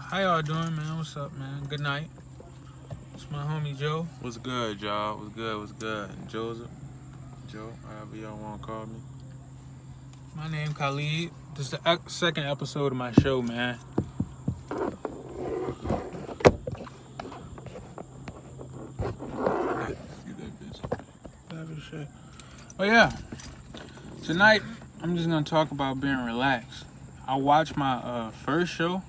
How y'all doing, man? What's up, man? Good night. It's my homie Joe. What's good, y'all? What's good? Joseph, Joe, however y'all want to call me. My name Khalid. This is the second episode of my show, man. Oh yeah. Tonight, I'm just gonna talk about being relaxed. I watched my first show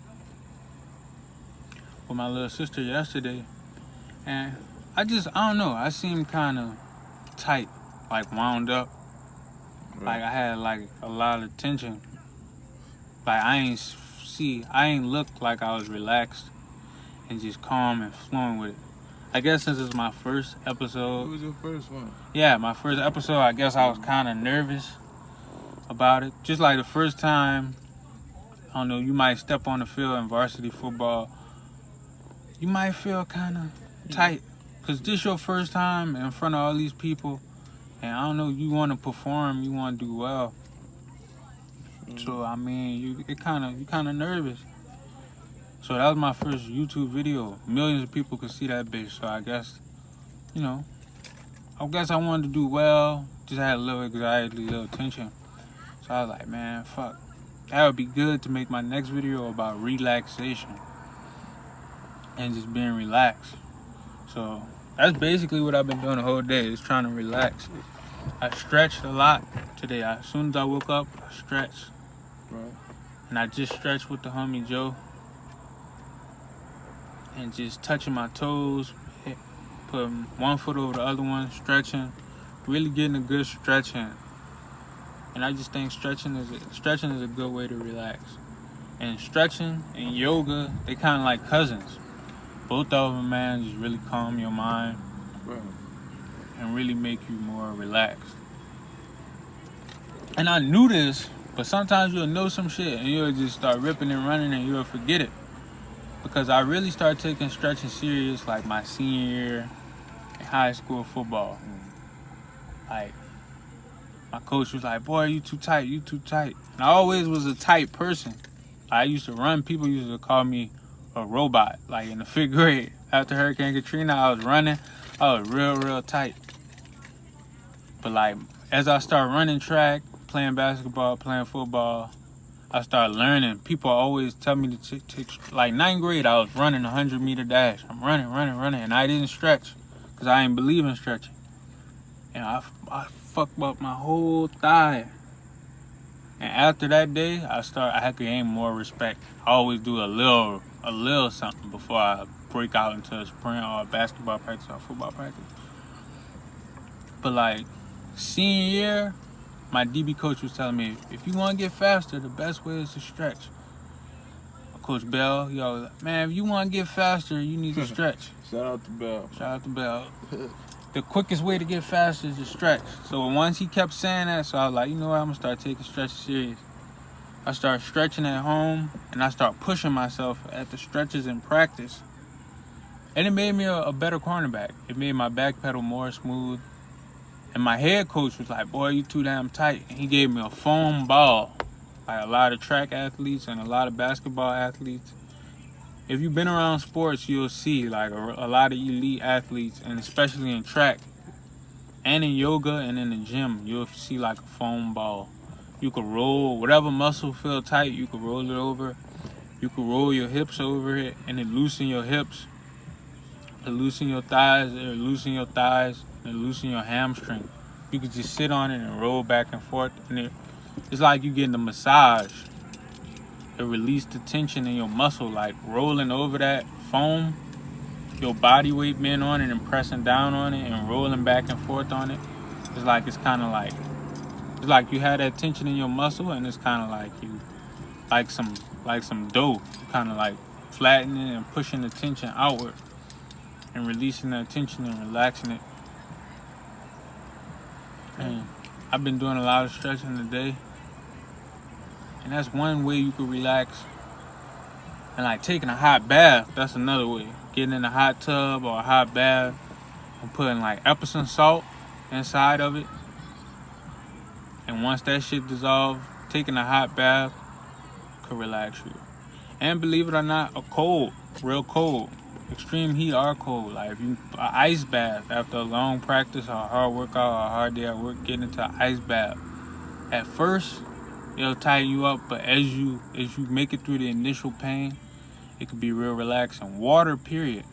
with my little sister yesterday, and I don't know. I seemed kind of tight, like wound up. Like I had like a lot of tension. Like I ain't look like I was relaxed and just calm and flowing with it. I guess since it's my first episode. What was your first one? Yeah, my first episode, I guess I was kind of nervous about it. Just like the first time, I don't know, you might step on the field in varsity football. You might feel kind of tight. Because this your first time in front of all these people. And I don't know, you want to perform, you want to do well. So, I mean, you kind of nervous. So that was my first YouTube video. Millions of people could see that bitch. So I guess I wanted to do well. Just had a little anxiety, a little tension. So I was like, man, fuck. That would be good to make my next video about relaxation. And just being relaxed. So that's basically what I've been doing the whole day, is trying to relax. I stretched a lot today. As soon as I woke up, I stretched. Right. And I just stretched with the homie Joe. And just touching my toes, putting one foot over the other one, stretching, really getting a good stretch in. And I just think stretching is a good way to relax. And stretching and yoga, they kind of like cousins. Both of them, man, just really calm your mind, Right. and really make you more relaxed. And I knew this, but sometimes you'll know some shit and you'll just start ripping and running and you'll forget it. Because I really started taking stretching serious like my senior year in high school football. Like, my coach was like, boy, you too tight. And I always was a tight person. I used to run. People used to call me a robot. Like in the 5th grade, after Hurricane Katrina, I was running. I was real tight. But like, as I started running track, playing basketball, playing football, I started learning. People always tell me to take, like 9th grade, I was running a 100-meter dash. I'm running, and I didn't stretch because I didn't believe in stretching. And I fucked up my whole thigh. And after that day, I had to gain more respect. I always do a little something before I break out into a sprint or a basketball practice or football practice. But like, senior year, my DB coach was telling me, if you want to get faster, the best way is to stretch. Coach Bell, he always like, man, if you want to get faster, you need to stretch. Shout out to Bell. The quickest way to get faster is to stretch. So once he kept saying that, so I was like, you know what, I'm going to start taking stretches serious. I started stretching at home, and I started pushing myself at the stretches in practice. And it made me a better cornerback. It made my back pedal more smooth. And my head coach was like, boy, you too damn tight. And he gave me a foam ball. Like a lot of track athletes and a lot of basketball athletes. If you've been around sports, you'll see like a lot of elite athletes, and especially in track and in yoga and in the gym, you'll see like a foam ball. You could roll whatever muscle feel tight, you could roll it over. You could roll your hips over it and it loosen your hips. It loosen your thighs, and loosen your hamstring. You could just sit on it and roll back and forth, and it's like you getting a massage. It released the tension in your muscle, like rolling over that foam, your body weight being on it and pressing down on it and rolling back and forth on it. It's like you had that tension in your muscle, and it's kind of like you, like some dough, kind of like flattening and pushing the tension outward and releasing that tension and relaxing it. And I've been doing a lot of stretching today. And that's one way you could relax. And like taking a hot bath, that's another way. Getting in a hot tub or a hot bath and putting like Epsom salt inside of it. And once that shit dissolves, taking a hot bath could relax you. And believe it or not, a cold, real cold. Extreme heat are cold. Like if you an ice bath after a long practice or a hard workout or a hard day at work, get into an ice bath. At first, it'll tighten you up, but as you make it through the initial pain, it could be real relaxing. Water, period.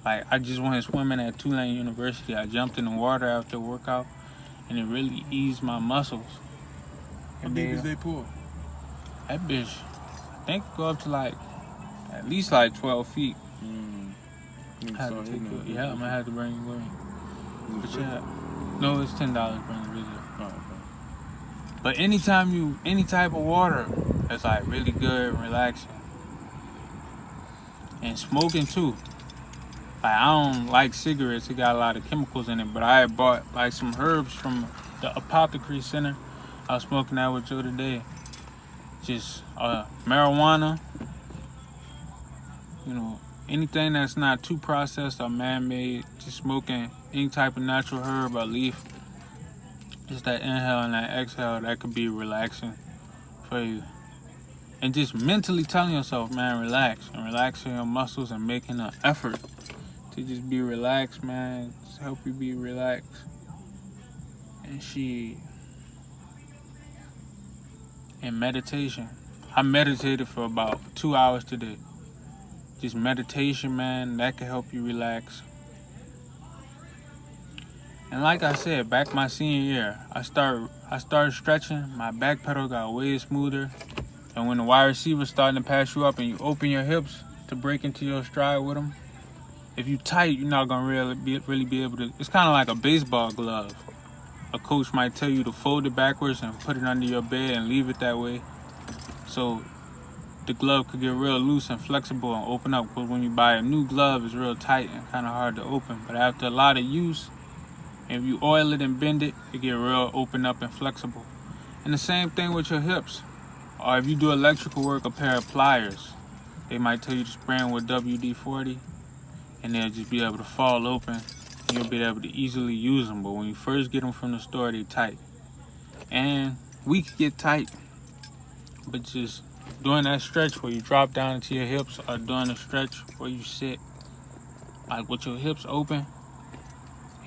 Like I just went swimming at Tulane University. I jumped in the water after a workout, and it really eased my muscles. How deep is that pool? That bitch, I think go up to like at least like 12 feet. I'm gonna have to bring you with me. But yeah, no, it's $10 bring the visit. Oh, okay. But anytime any type of water, it's like really good and relaxing. And smoking too. Like I don't like cigarettes; it got a lot of chemicals in it. But I had bought like some herbs from the apothecary center. I was smoking that with Joe today. Just marijuana. You know, anything that's not too processed or man-made. Just smoking any type of natural herb or leaf. Just that inhale and that exhale, that could be relaxing for you. And just mentally telling yourself, man, relax. And relaxing your muscles and making an effort to just be relaxed, man. Just help you be relaxed. And meditation. I meditated for about 2 hours today. Just meditation, man, that can help you relax. And like I said, back my senior year, I started stretching. My back pedal got way smoother. And when the wide receiver's starting to pass you up and you open your hips to break into your stride with them, if you tight, you're not gonna really be able to. It's kind of like a baseball glove. A coach might tell you to fold it backwards and put it under your bed and leave it that way, so the glove could get real loose and flexible and open up. Because when you buy a new glove, it's real tight and kind of hard to open. But after a lot of use, if you oil it and bend it, it get real open up and flexible. And the same thing with your hips. Or if you do electrical work, a pair of pliers. They might tell you to spray them with WD-40, and they'll just be able to fall open. And you'll be able to easily use them. But when you first get them from the store, they tight. And we could get tight, but just doing that stretch where you drop down into your hips, or doing a stretch where you sit, like with your hips open,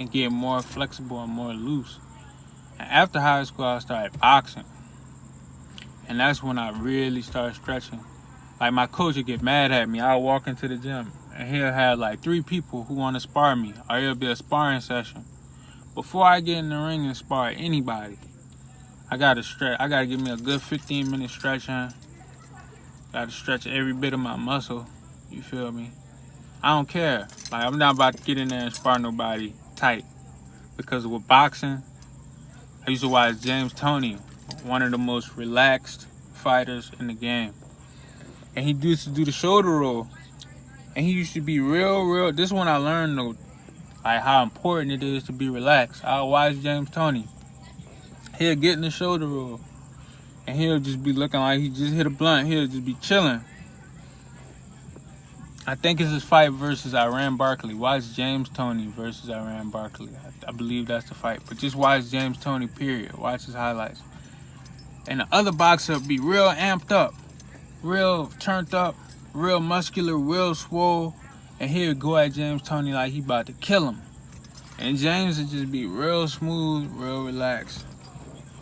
and get more flexible and more loose. And after high school, I started boxing. And that's when I really started stretching. Like my coach would get mad at me. I'll walk into the gym and he'll have like 3 people who want to spar me, or it'll be a sparring session. Before I get in the ring and spar anybody, I gotta stretch. I gotta give me a good 15-minute stretch in. Gotta stretch every bit of my muscle. You feel me? I don't care. Like I'm not about to get in there and spar nobody tight. Because with boxing, I used to watch James Toney, one of the most relaxed fighters in the game. And he used to do the shoulder roll. And he used to be real. This is when I learned though, like how important it is to be relaxed. I'll watch James Toney. He'll get in the shoulder roll. And he'll just be looking like he just hit a blunt. He'll just be chilling. I think it's his fight versus Iran Barkley. Watch James Toney versus Iran Barkley. I believe that's the fight. But just watch James Toney, period. Watch his highlights. And the other boxer be real amped up, real turned up, real muscular, real swole. And he'll go at James Toney like he about to kill him. And James would just be real smooth, real relaxed.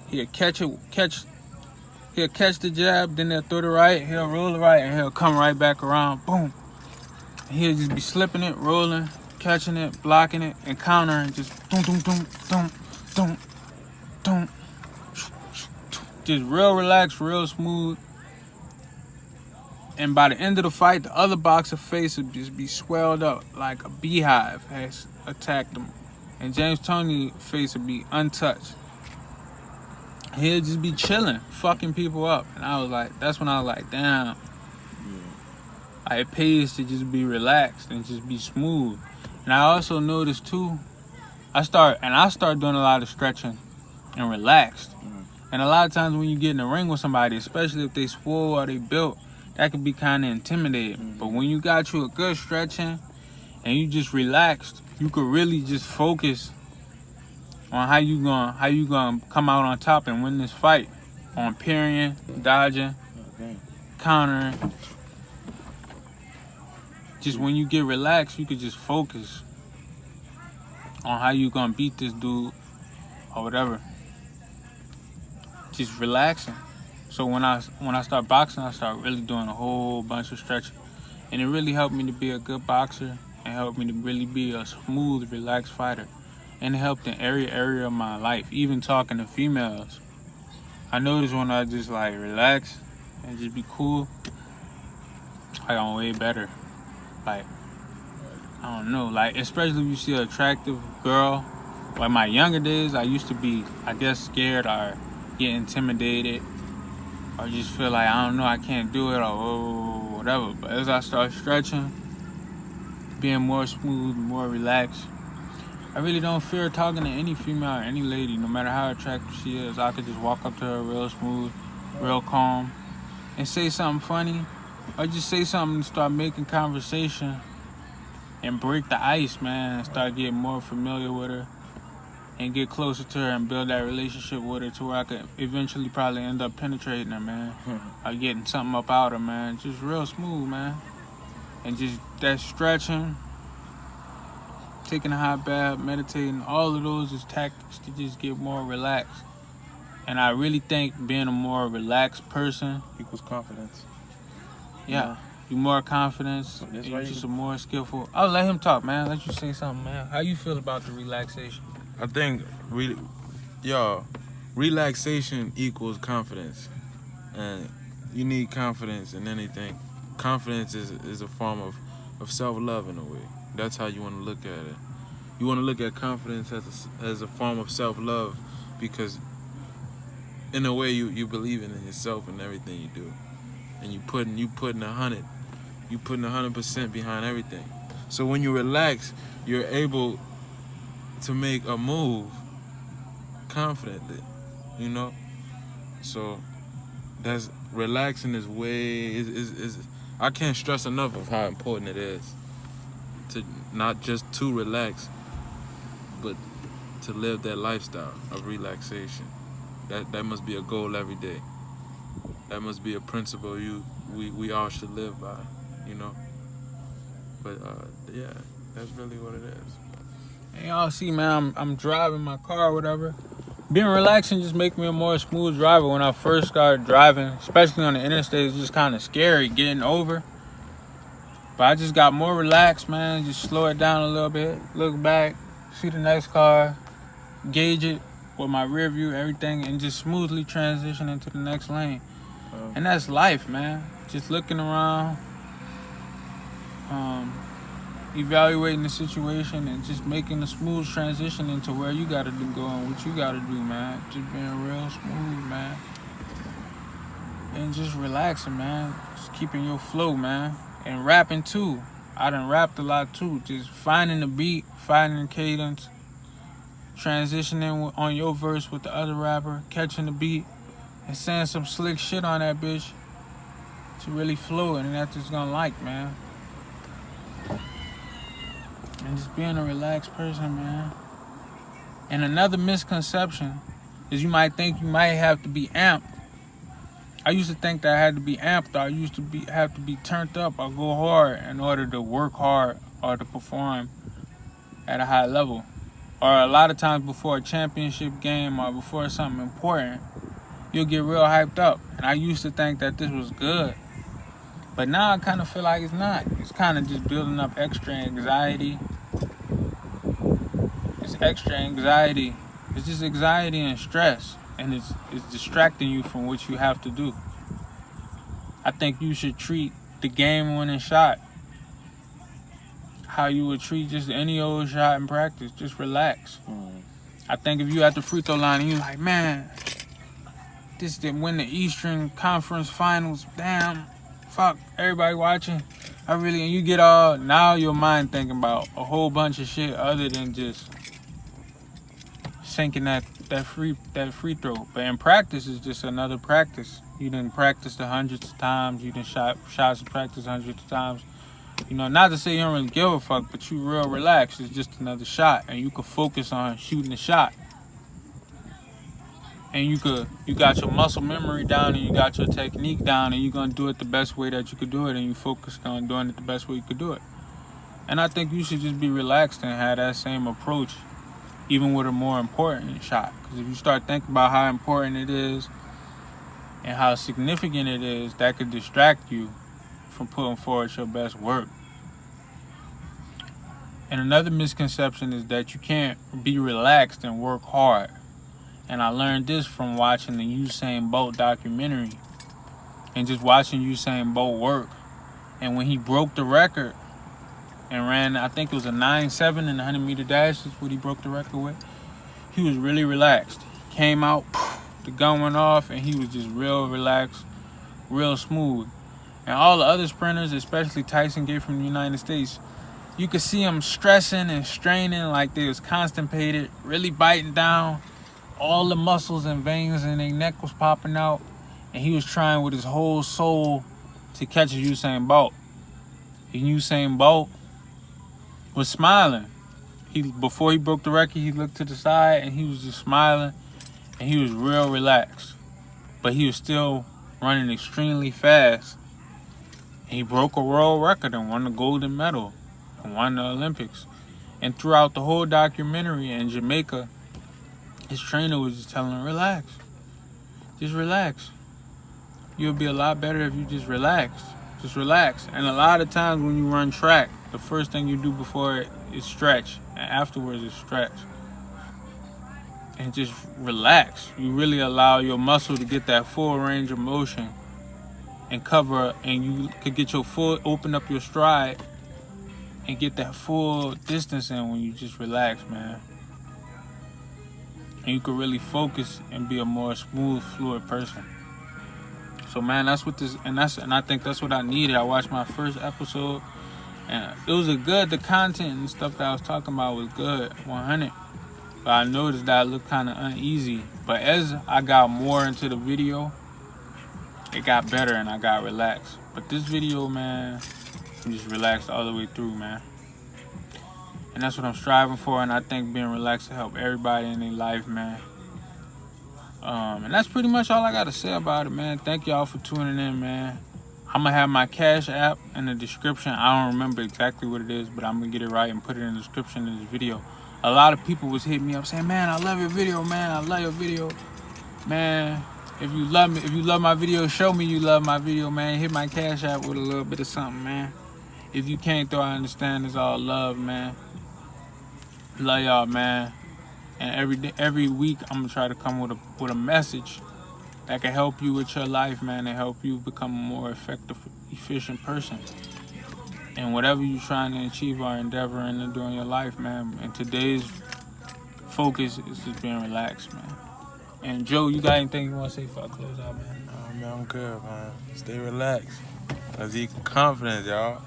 He'll catch the jab, then he'll throw the right, he'll roll the right, and he'll come right back around, boom. And he'll just be slipping it, rolling, catching it, blocking it, and countering, just doom, doom, doom, doom, doom, doom. Just real relaxed, real smooth. And by the end of the fight, the other boxer's face would just be swelled up like a beehive has attacked him. And James Toney's face would be untouched. He'll just be chilling, fucking people up. And I was like, that's when I was like, damn. It pays to just be relaxed and just be smooth. And I also noticed too, I start doing a lot of stretching and relaxed. And a lot of times when you get in the ring with somebody, especially if they swole or they built, that can be kind of intimidating. But when you got you a good stretching and you just relaxed, you could really just focus on how you gonna come out on top and win this fight. On parrying, dodging, countering, just when you get relaxed, you could just focus on how you gonna beat this dude or whatever. Just relaxing. So when I start boxing, I start really doing a whole bunch of stretching, and it really helped me to be a good boxer and helped me to really be a smooth, relaxed fighter. And it helped in every area of my life, even talking to females. I notice when I just like relax and just be cool, I'm way better. Like, I don't know, like especially if you see an attractive girl. Like my younger days, I used to be, I guess, scared or get intimidated or just feel like, I don't know, I can't do it or whatever. But as I start stretching, being more smooth, more relaxed, I really don't fear talking to any female or any lady, no matter how attractive she is. I could just walk up to her real smooth, real calm, and say something funny, or just say something and start making conversation and break the ice, man, and start getting more familiar with her and get closer to her and build that relationship with her to where I could eventually probably end up penetrating her, man, or getting something up out of her, man. Just real smooth, man. And just that stretching, taking a hot bath, meditating, all of those is tactics to just get more relaxed. And I really think being a more relaxed person equals confidence. Yeah, you more confidence. You're just a more skillful. I'll let him talk, man. Let you say something, man. How you feel about the relaxation? I think, relaxation equals confidence. And you need confidence in anything. Confidence is a form of self-love in a way. That's how you want to look at it. You want to look at confidence as a form of self-love because in a way you believe in yourself and everything you do. And you putting 100% behind everything. So when you relax, you're able to make a move confidently, you know. So that's relaxing is I can't stress enough of how important it is to not just to relax, but to live that lifestyle of relaxation. That must be a goal every day. That must be a principle we all should live by, you know. But yeah, that's really what it is. Hey, y'all see, man, I'm driving my car or whatever. Being relaxing just make me a more smooth driver. When I first started driving, especially on the interstate, it's just kind of scary getting over. But I just got more relaxed, man. Just slow it down a little bit, look back, see the next car, gauge it with my rear view, everything, and just smoothly transition into the next lane. And that's life, man. Just looking around, evaluating the situation, and just making a smooth transition into where you gotta go and what you gotta do, man. Just being real smooth, man. And just relaxing, man. Just keeping your flow, man. And rapping too. I done rapped a lot too. Just finding the beat, finding the cadence, transitioning on your verse with the other rapper, catching the beat, and saying some slick shit on that bitch to really flow it, and that's just gonna like, man. And just being a relaxed person, man. And another misconception is you might think you might have to be amped. I used to think that I had to be amped, or I used to have to be turned up or go hard in order to work hard or to perform at a high level. Or a lot of times before a championship game or before something important, you'll get real hyped up. And I used to think that this was good. But now I kind of feel like it's not. It's kind of just building up extra anxiety. It's extra anxiety. It's just anxiety and stress. And it's distracting you from what you have to do. I think you should treat the game-winning shot how you would treat just any old shot in practice. Just relax. I think if you at the free throw line and you're like, man, this didn't win the Eastern Conference Finals. Damn, fuck, everybody watching. And you get now your mind thinking about a whole bunch of shit other than just sinking that free throw. But in practice, it's just another practice. You done practiced hundreds of times. You done shots practice hundreds of times. You know, not to say you don't really give a fuck, but you real relaxed. It's just another shot, and you can focus on shooting the shot. And you got your muscle memory down, and you got your technique down, and you're gonna do it the best way that you could do it, and you focused on doing it the best way you could do it. And I think you should just be relaxed and have that same approach, even with a more important shot. Because if you start thinking about how important it is and how significant it is, that could distract you from putting forward your best work. And another misconception is that you can't be relaxed and work hard. And I learned this from watching the Usain Bolt documentary and just watching Usain Bolt work. And when he broke the record and ran, I think it was a 9.7 in the 100-meter dash, is what he broke the record with, he was really relaxed. He came out, the gun went off, and he was just real relaxed, real smooth. And all the other sprinters, especially Tyson Gay from the United States, you could see them stressing and straining like they was constipated, really biting down. All the muscles and veins in their neck was popping out. And he was trying with his whole soul to catch Usain Bolt. And Usain Bolt was smiling. Before he broke the record, he looked to the side and he was just smiling. And he was real relaxed. But he was still running extremely fast. And he broke a world record and won the golden medal. And won the Olympics. And throughout the whole documentary in Jamaica, his trainer was just telling him, relax. Just relax. You'll be a lot better if you just relax. Just relax. And a lot of times when you run track, the first thing you do before it is stretch. And afterwards is stretch. And just relax. You really allow your muscle to get that full range of motion and cover, and you could get your full, open up your stride and get that full distance in when you just relax, man. And you can really focus and be a more smooth, fluid person. So, man, that's what this, and I think that's what I needed. I watched my first episode, and it was the content and stuff that I was talking about was good, 100. But I noticed that I looked kind of uneasy. But as I got more into the video, it got better and I got relaxed. But this video, man, I'm just relaxed all the way through, man. And that's what I'm striving for, and I think being relaxed will help everybody in their life, man. And that's pretty much all I got to say about it, man. Thank y'all for tuning in, man. I'm going to have my Cash App in the description. I don't remember exactly what it is, but I'm going to get it right and put it in the description of this video. A lot of people was hitting me up saying, man, I love your video, man. I love your video. Man, if you love my video, show me you love my video, man. Hit my Cash App with a little bit of something, man. If you can't, though, I understand. It's all love, man. Love y'all, man. And every week, I'm gonna try to come with a message that can help you with your life, man, and help you become a more effective, efficient person. And whatever you're trying to achieve or endeavor into doing your life, man. And today's focus is just being relaxed, man. And Joe, you got anything you want to say before I close out, man? Man, I'm good, man. Stay relaxed. Let's be confident, y'all.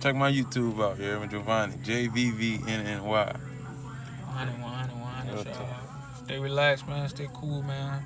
Check my YouTube out, you hear me, Giovanni. JVVNNY. 100, y'all. Stay relaxed, man. Stay cool, man.